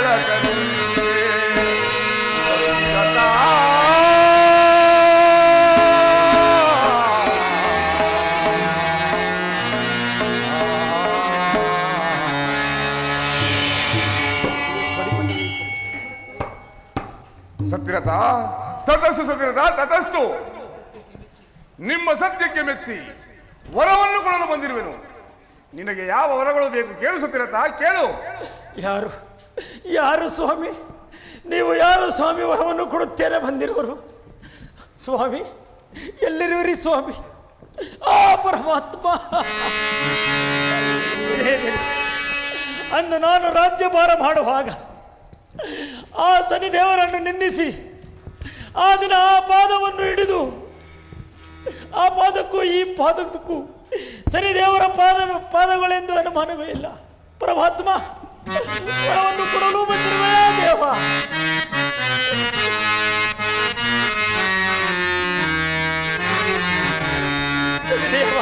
Speaker 9: ಕರುಣಿಸುವೆ ಸತ್ಯರಥ ತತಸ್ತು ಸತ್ಯರಥ ತತಸ್ತು. ನಿಮ್ಮ ಸತ್ಯಕ್ಕೆ ಮೆಚ್ಚಿ ವರವನ್ನು ಕೊಡಲು ಬಂದಿರುವೆನು. ನಿನಗೆ ಯಾವ ವರಗಳು ಬೇಕು ಕೇಳು ಸತ್ಯರಥ, ಕೇಳು.
Speaker 1: ಯಾರು ಯಾರು ಸ್ವಾಮಿ? ನೀವು ಯಾರು ಸ್ವಾಮಿ ವರವನ್ನು ಕೊಡುತ್ತೇನೆ ಬಂದಿರುವರು? ಸ್ವಾಮಿ ಎಲ್ಲಿರುವಿರಿ ಸ್ವಾಮಿ? ಆ ಪರಮಾತ್ಮ, ಅಂದು ನಾನು ರಾಜ್ಯಭಾರ ಮಾಡುವಾಗ ಆ ಶನಿದೇವರನ್ನು ನಿಂದಿಸಿ ಆ ದಿನ ಆ ಪಾದವನ್ನು ಹಿಡಿದು, ಆ ಪಾದಕ್ಕೂ ಈ ಪಾದಕ್ಕೂ ಶನಿದೇವರ ಪಾದಗಳೆಂದು ಅನುಮಾನವೇ ಇಲ್ಲ. ಪರಮಾತ್ಮ ವರವನ್ನು ಕೊಡಲು ಬಂದಿರುವೆ ದೇವ. ಶನಿದೇವ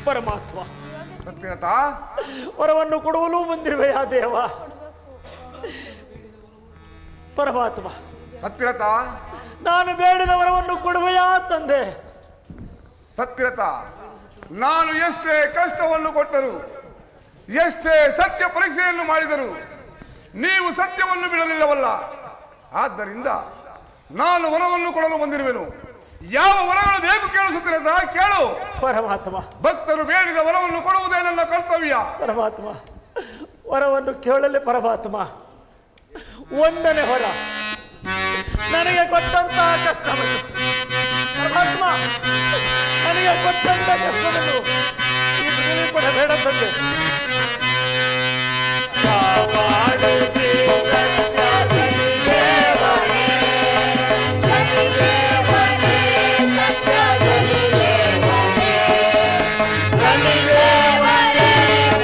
Speaker 1: ಪರಮಾತ್ಮ
Speaker 9: ಸತ್ಯರಥ
Speaker 1: ವರವನ್ನು ಕೊಡುವಲು ಬಂದಿರುವೆಯಾ ದೇವ? ಪರಮಾತ್ಮ
Speaker 9: ಸತ್ಯರಥ
Speaker 1: ನಾನು ಬೇಡಿದ ವರವನ್ನು ಕೊಡುವೆಯಾ ತಂದೆ?
Speaker 9: ಸತ್ಯರಥ ನಾನು ಎಷ್ಟೇ ಕಷ್ಟವನ್ನು ಕೊಟ್ಟರು, ಎಷ್ಟೇ ಸತ್ಯ ಪರೀಕ್ಷೆಯನ್ನು ಮಾಡಿದರು, ನೀವು ಸತ್ಯವನ್ನು ಬಿಡಲಿಲ್ಲವಲ್ಲ. ಆದ್ದರಿಂದ ನಾನು ವರವನ್ನು ಕೊಡಲು ಬಂದಿರುವೆನು. ಯಾವ ವರಗಳು ಬೇಕು ಕೇಳು ಸತ್ಯರಥ, ಕೇಳು.
Speaker 1: ಪರಮಾತ್ಮ
Speaker 9: ಭಕ್ತರು ಬೇಡಿದ ವರವನ್ನು ಕೊಡುವುದೇ ನನ್ನ ಕರ್ತವ್ಯ.
Speaker 1: ಪರಮಾತ್ಮ ವರವನ್ನು ಕೇಳಲಿ. ಪರಮಾತ್ಮ ಒಂದನೇ ಹೊರ ನನಗೆ ಕೊಟ್ಟಂತಹ ಕಷ್ಟವನ್ನು, ಪರಮಾತ್ಮ ನನಗೆ ಕೊಟ್ಟಂತ ಕಷ್ಟವನ್ನು ಈ ಕೊಡಬೇಡ ತಂದೆ. ಸತ್ಯ ಸನಿದೇವನೇ, ಸನಿದೇವನೇ, ಸತ್ಯ ಸನಿದೇವನೇ, ಸನಿದೇವನೇ,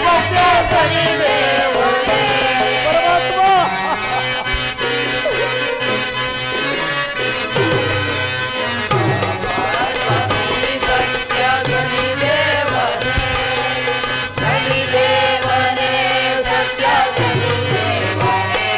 Speaker 1: ಸತ್ಯ ಸನಿದೇವನೇ. ಪರಮಾತ್ಮ ಸತ್ಯ ಸನಿದೇವನೇ, ಸನಿದೇವನೇ, ಸತ್ಯ ಸನಿದೇವನೇ.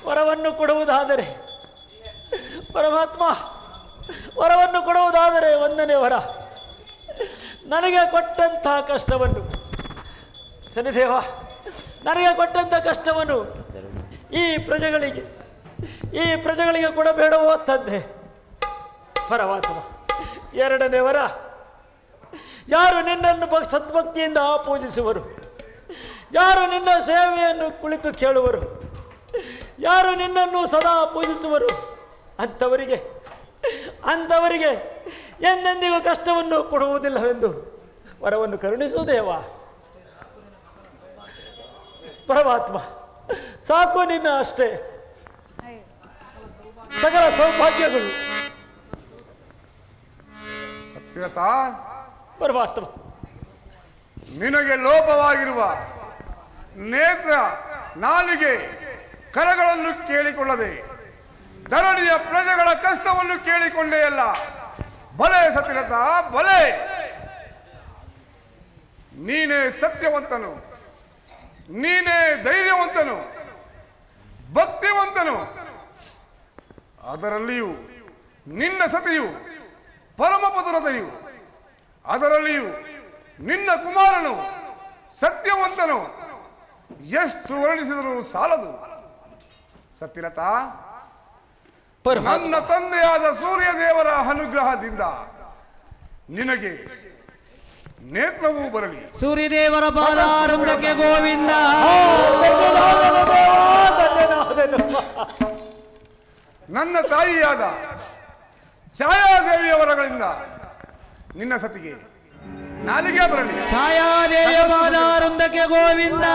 Speaker 1: ವರವನ್ನು ಕೊಡುವುದಾದರೆ ಪರಮಾತ್ಮ, ವರವನ್ನು ಕೊಡುವುದಾದರೆ ಒಂದನೇ ವರ, ನನಗೆ ಕೊಟ್ಟಂಥ ಕಷ್ಟವನ್ನು, ಶನಿದೇವ ನನಗೆ ಕೊಟ್ಟಂಥ ಕಷ್ಟವನ್ನು ಈ ಪ್ರಜೆಗಳಿಗೆ ಕೊಡಬೇಡವೋ ತಂದೆ. ಪರಮಾತ್ಮ, ಎರಡನೇ ವರ, ಯಾರು ನಿನ್ನನ್ನು ಸದ್ಭಕ್ತಿಯಿಂದ ಪೂಜಿಸುವರು, ಯಾರು ನಿನ್ನ ಸೇವೆಯನ್ನು ಕುಳಿತು ಕೇಳುವರು, ಯಾರು ನಿನ್ನನ್ನು ಸದಾ ಪೂಜಿಸುವರು, ಅಂಥವರಿಗೆ ಎಂದೆಂದಿಗೂ ಕಷ್ಟವನ್ನು ಕೊಡುವುದಿಲ್ಲವೆಂದು ವರವನ್ನು ಕರುಣಿಸು ದೇವ. ಪರಮಾತ್ಮ, ಸಾಕು ನಿನ್ನ ಅಷ್ಟೇ, ಸಕಲ ಸೌಭಾಗ್ಯಗಳು.
Speaker 9: ಸತ್ಯತಾ,
Speaker 1: ಪರಮಾತ್ಮ,
Speaker 9: ನಿನಗೆ ಲೋಪವಾಗಿರುವ ನೇತ್ರ, ನಾಲಿಗೆ, ಕರಗಳನ್ನು ಕೇಳಿಕೊಳ್ಳದೆ ಧರಣಿಯ ಪ್ರಜೆಗಳ ಕಷ್ಟವನ್ನು ಕೇಳಿಕೊಂಡೇ ಅಲ್ಲ. ಬಲೆ ಸತ್ಯಲತಾ, ಬಲೆ. ನೀನೇ ಸತ್ಯವಂತನು, ನೀನೇ ಧೈರ್ಯವಂತನು, ಭಕ್ತಿವಂತನು. ಅದರಲ್ಲಿಯೂ ನಿನ್ನ ಸತಿಯು ಪರಮಪದುರತೆಯು, ಅದರಲ್ಲಿಯೂ ನಿನ್ನ ಕುಮಾರನು ಸತ್ಯವಂತನು. ಎಷ್ಟು ವರ್ಣಿಸಿದರೂ ಸಾಲದು. ಸತ್ಯಲತಾ, ನನ್ನ ತಂದೆಯಾದ ಸೂರ್ಯದೇವರ ಅನುಗ್ರಹದಿಂದ ನಿನಗೆ ನೇತ್ರವೂ ಬರಲಿ.
Speaker 7: ಸೂರ್ಯದೇವರ ಪಾದಾರವಿಂದಕ್ಕೆ ಗೋವಿಂದ.
Speaker 9: ನನ್ನ ತಾಯಿಯಾದ ಛಾಯಾದೇವಿಯವರಗಳಿಂದ ನಿನ್ನ ಸತಿಗೆ ನಾಲಿಗೆ ಬರಲಿ.
Speaker 7: ಛಾಯಾದೇವಿಯ ಪಾದಾರವಿಂದಕ್ಕೆ ಗೋವಿಂದ.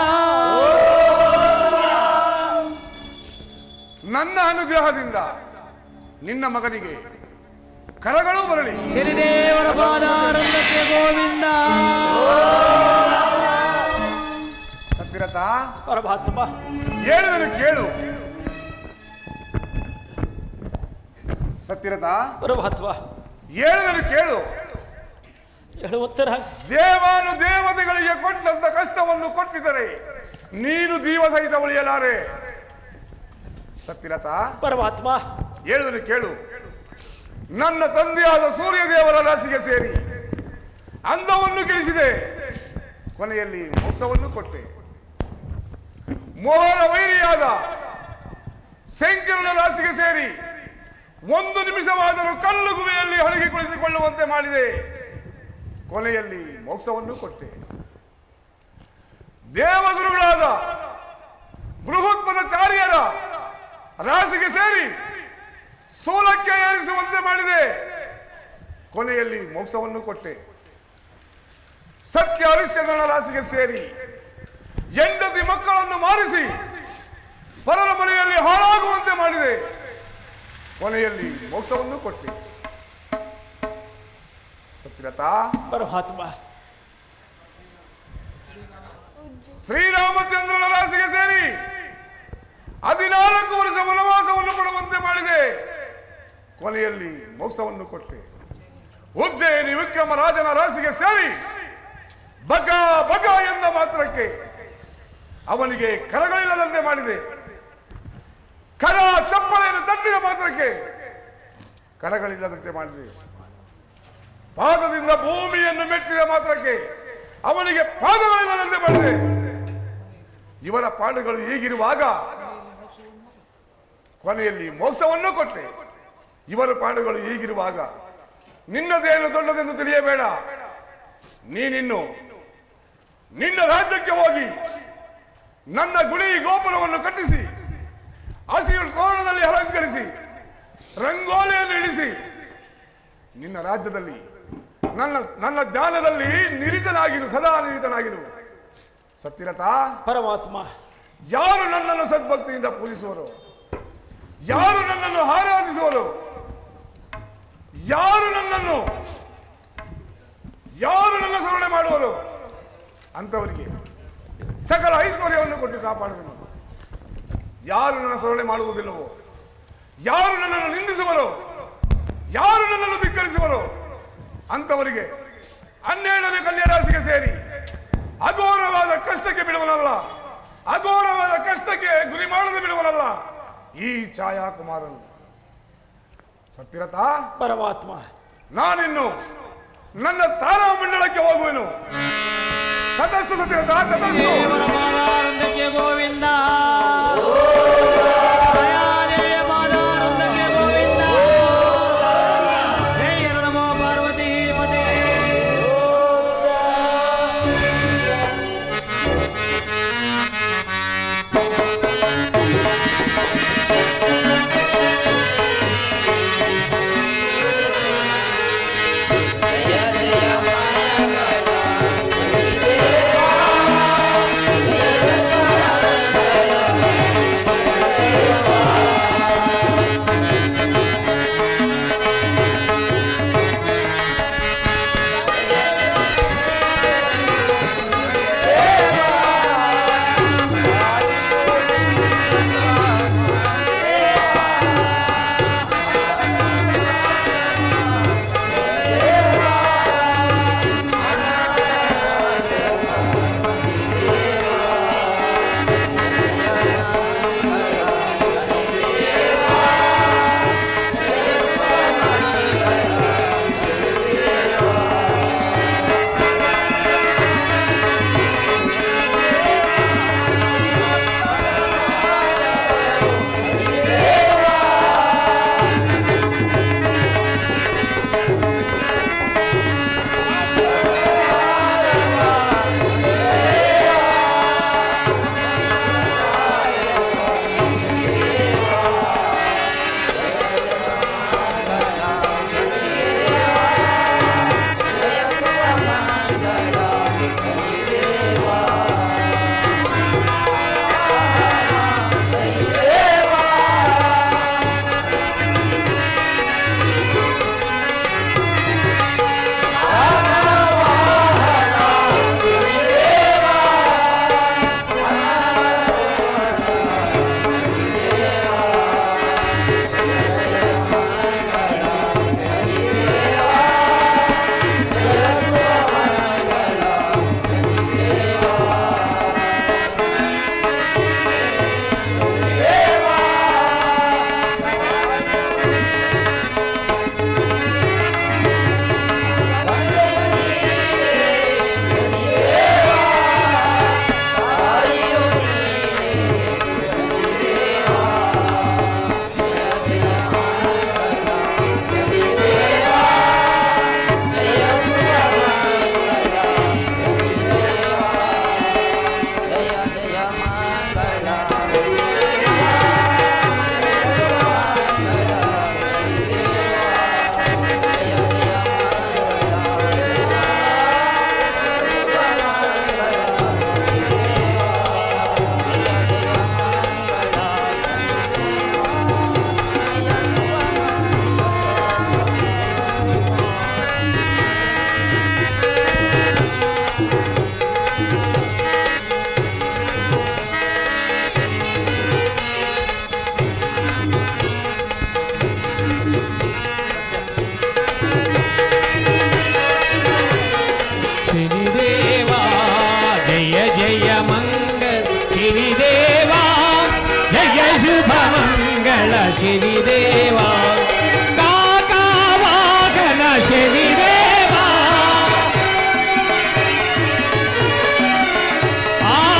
Speaker 9: ನನ್ನ ಅನುಗ್ರಹದಿಂದ ನಿನ್ನ ಮಗನಿಗೆ ಕರಗಳು ಬರಲಿ.
Speaker 7: ಶ್ರೀದೇವರ ಪಾದಾರವಿಂದಕ್ಕೆ ಗೋವಿಂದ.
Speaker 9: ಸತ್ಯರತಾ,
Speaker 1: ಪರಮಾತ್ಮ,
Speaker 9: ಹೇಳುವೆನು ಕೇಳು. ಸತ್ಯರತಾ,
Speaker 1: ಪರಮಾತ್ಮ,
Speaker 9: ಹೇಳುವೆನು ಕೇಳು.
Speaker 1: ಹೇಳುವಂತರ
Speaker 9: ದೇವಾನು ದೇವತೆಗಳಿಗೆ ಕೊಟ್ಟಂತ ಕಷ್ಟವನ್ನು ಕೊಟ್ಟಿದ್ದರೆ ನೀನು ಜೀವ ಸಹಿತ ಉಳಿಯಲಾರೆ. ಸತ್ಯರತಾ,
Speaker 1: ಪರಮಾತ್ಮ,
Speaker 9: ಹೇಳುವೆನು ಕೇಳು. ನನ್ನ ತಂದೆಯಾದ ಸೂರ್ಯದೇವರ ರಾಶಿಗೆ ಸೇರಿ ಅಂದವನ್ನು ಗಳಿಸಿದೆ, ಕೊನೆಯಲ್ಲಿ ಮೋಸವನ್ನು ಕೊಟ್ಟೆ. ಮೋಹರ ವೈರಿಯಾದ ಶಂಕರನ ರಾಶಿಗೆ ಸೇರಿ ಒಂದು ನಿಮಿಷವಾದರೂ ಕಲ್ಲು ಗುವೆಯಲ್ಲಿ ಅಡಗಿ ಕುಳಿತುಕೊಳ್ಳುವಂತೆ ಮಾಡಿದೆ, ಕೊನೆಯಲ್ಲಿ ಮೋಕ್ಷವನ್ನು ಕೊಟ್ಟೆ. ದೇವಗುರುಗಳಾದ ಬೃಹತ್ಪದಾಚಾರ್ಯರ ರಾಶಿಗೆ ಸೇರಿ ಸೋಲಕ್ಕೆ ಏರಿಸುವಂತೆ ಮಾಡಿದೆ, ಕೊನೆಯಲ್ಲಿ ಮೋಕ್ಷವನ್ನು ಕೊಟ್ಟೆ. ಸತ್ಯ ಹರಿಶ್ಚಂದ್ರನ ರಾಶಿಗೆ ಸೇರಿ ಹೆಂಡತಿ ಮಕ್ಕಳನ್ನು ಮಾರಿಸಿ ಪರರ ಮನೆಯಲ್ಲಿ ಹಾಳಾಗುವಂತೆ ಮಾಡಿದೆ, ಕೊನೆಯಲ್ಲಿ ಮೋಕ್ಷವನ್ನು ಕೊಟ್ಟೆ. ಸತ್ಯಲತಾ,
Speaker 1: ಪರಮಾತ್ಮ,
Speaker 9: ಶ್ರೀರಾಮಚಂದ್ರನ ರಾಶಿಗೆ ಸೇರಿ 14 ವರ್ಷ ವನವಾಸವನ್ನು ಪಡುವಂತೆ ಮಾಡಿದೆ, ಕೊನೆಯಲ್ಲಿ ಮೋಕ್ಷವನ್ನು ಕೊಟ್ಟೆ. ಉಜ್ಜಯಿನಿ ವಿಕ್ರಮರಾಜನ ರಾಶಿಗೆ ಸೇರಿ ಬಗ ಬಗ ಎಂದ ಮಾತ್ರಕ್ಕೆ ಅವನಿಗೆ ಕರಗಳಿಲ್ಲದಂತೆ ಮಾಡಿದೆ, ಕರ ಚಪ್ಪಳೆಯನ್ನು ತಟ್ಟಿದ ಮಾತ್ರಕ್ಕೆ ಕರಗಳಿಲ್ಲದಂತೆ ಮಾಡಿದೆ. ಪಾದದಿಂದ ಭೂಮಿಯನ್ನು ಮೆಟ್ಟಿದ ಮಾತ್ರಕ್ಕೆ ಅವನಿಗೆ ಪಾದಗಳಿಲ್ಲದಂತೆ ಮಾಡಿದೆ. ಇವರ ಪಾಡುಗಳು ಹೀಗಿರುವಾಗ ಕೊನೆಯಲ್ಲಿ ಮೋಕ್ಷವನ್ನು ಕೊಟ್ಟೆ. ಇವರ ಪಾಡುಗಳು ಹೀಗಿರುವಾಗ ನಿನ್ನದೇನು ದೊಡ್ಡದೆಂದು ತಿಳಿಯಬೇಡ. ನೀನಿನ್ನು ನಿನ್ನ ರಾಜ್ಯಕ್ಕೆ ಹೋಗಿ ನನ್ನ ಗುಡಿ ಗೋಪುರವನ್ನು ಕಟ್ಟಿಸಿ ಹಸಿರು ತೋರಣದಲ್ಲಿ ಅಲಂಕರಿಸಿ ರಂಗೋಲಿಯನ್ನು ಇಳಿಸಿ ನಿನ್ನ ರಾಜ್ಯದಲ್ಲಿ ನನ್ನ ಜ್ಞಾನದಲ್ಲಿ ನಿರಿತನಾಗಿರು, ಸದಾ ನಿರಿತನಾಗಿರು. ಸತ್ಯರತಾ,
Speaker 1: ಪರಮಾತ್ಮ,
Speaker 9: ಯಾರು ನನ್ನನ್ನು ಸದ್ಭಕ್ತಿಯಿಂದ ಪೂಜಿಸುವರು, ಯಾರು ನನ್ನನ್ನು ಆರಾಧಿಸುವರು, ಯಾರು ನನ್ನ ಸ್ಮರಣೆ ಮಾಡುವರು ಅಂತವರಿಗೆ ಸಕಲ ಐಶ್ವರ್ಯವನ್ನು ಕೊಟ್ಟು ಕಾಪಾಡುವೆನು. ಯಾರು ನನ್ನ ಸ್ಮರಣೆ ಮಾಡುವುದಿಲ್ಲವೋ, ಯಾರು ನನ್ನನ್ನು ನಿಂದಿಸುವರೋ, ಯಾರು ನನ್ನನ್ನು ಧಿಕ್ಕರಿಸುವರೋ ಅಂತವರಿಗೆ 12ನೇ ಕನ್ಯಾ ರಾಶಿಗೆ ಸೇರಿ ಅಘೋರವಾದ ಕಷ್ಟಕ್ಕೆ ಬಿಡುವನಲ್ಲ, ಅಘೋರವಾದ ಕಷ್ಟಕ್ಕೆ ಗುರಿ ಮಾಡದೆ ಬಿಡುವನಲ್ಲ. ಈ ಛಾಯಾಕುಮಾರನು. ಸತ್ಯರಥ,
Speaker 1: ಪರಮಾತ್ಮ,
Speaker 9: ನಾನಿನ್ನು ನನ್ನ ತಾರಾ ಮಂಡಳಕ್ಕೆ ಹೋಗುವೆನು. ತತಸ್ಸು ಸತ್ಯರಥ, ತತಸ್ಸು.
Speaker 7: ದೇವರ ಪಾದಾರವಿಂದಕ್ಕೆ ಗೋವಿಂದ. ದಯಾದೇವಿಯ ಪಾದಾರವಿಂದಕ್ಕೆ ಗೋವಿಂದ. ಜಯ ನಮೋ ಪಾರ್ವತಿ ಪದೇ.
Speaker 8: ಶನಿದೇವಾ ಕಾಕವಾಗನ ಶನಿದೇವಾ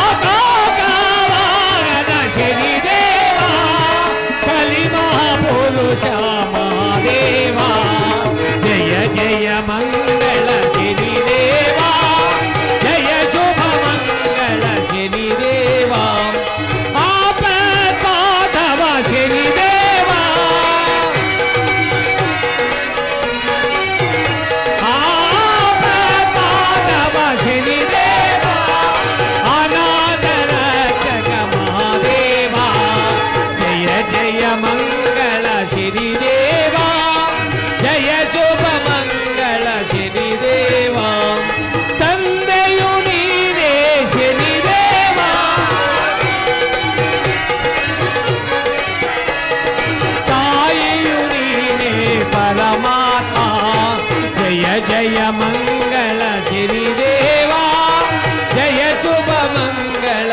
Speaker 8: ಕಾಕವಾಗನ ಶನಿದೇವಾ ಕಲಿಮಹಾಪುರುಷ ಮಹಾದೇವಾ ಜಯ ಜಯ ಮಂಗಳ ಶನಿದೇವಾ ಜಯ ಶುಭ ಮಂಗಳ ಶನಿದೇವಾ ಆಪತ್ಪಾದವ ಶನಿದೇವಾ ಆಪತ್ಪಾದವ ಶನಿದೇವಾ ಅನಾಥರ ಜಗ ಮಹಾದೇವಾ ಜಯ ಜಯ ಮಂಗಳ ಶನಿದೇವಾ ಜಯ ಶುಭ ಮಂಗಳ ಶನಿದೇವಾ ತಂದೆಯು ನೀನೇ ಶನಿದೇವಾ ತಾಯಿಯು ನೀನೇ ಪರಮಾತ್ಮ ಜಯ ಜಯ ಮಂಗಳ ಶನಿದೇವಾ ಜಯ ಶುಭ ಮಂಗಳ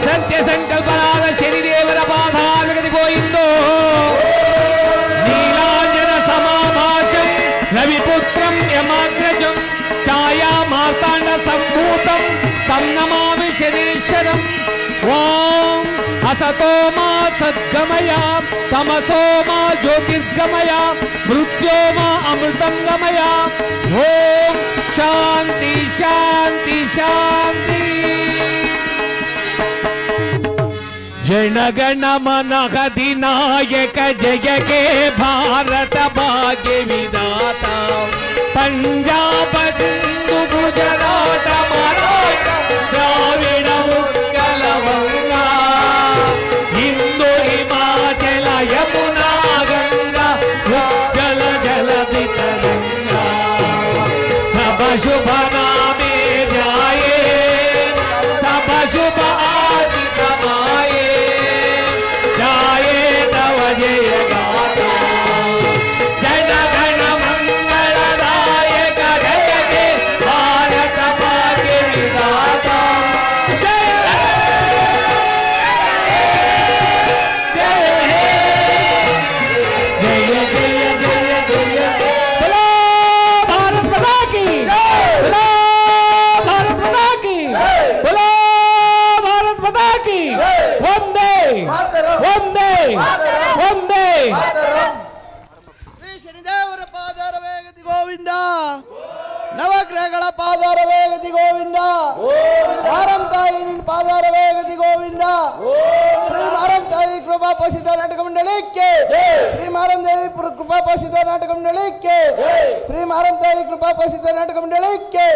Speaker 8: ಸತ್ಯ ಸಂಕಲ್ಪನಾದ ಶನಿದೇವರ ಪಾದಾರವಿಂದಕ್ಕೆ असतो मा सद्गमय तमसो मा ज्योतिर्गमय मृत्यो मा अमृतं गमय ओम शांति शांति शांति जनगण मन अधिनायक जय के भारत भाग्य विधाता पंजाब सिंधु गुजरात मराठा द्राविड़ उत्कल गंगा हिंदू हिमाचल यमुना गंगा उज्जल जलधि तरंगा सब शुभ नामे ध्याये सब शुभ आदि कमाए जाए तव जय गाथा जन गण मंगलदायक जय हे भारत भाग्य विधाता जय जय जय जय जय बोलो भारत माता की बोलो भारत माता की बोलो भारत माता की वंदे वंदे वंदे
Speaker 4: ಶ್ರೀ ಶನಿದೇವರ ಪಾದಾರ ವೇಗತಿ ಗೋವಿಂದ ನವಗ್ರಹಗಳ ಪಾದಾರ ವೇಗತಿ ಗೋವಿಂದ ಮಾರಂ ತಾಯಿ ನಿನ್ನ ಪಾದಾರ ವೇಗತಿ ಗೋವಿಂದ ಶ್ರೀ ಮಾರಂ ತಾಯಿ ಕೃಪಾ ಪೋಷಿತ ನಾಟಕ ಮಂಡಳಿಕ್ಕೆ ಶ್ರೀ ಮಾರಂ ದೇವಿ ಕೃಪಾ ಪೋಷಿತ ನಾಟಕ ಮಂಡಳಿಕ್ಕೆ ಶ್ರೀ ಮಾರಂ ತಾಯಿ ಕೃಪಾ ಪೋಷಿತ ನಾಟಕ ಮಂಡಳಿಕ್ಕೆ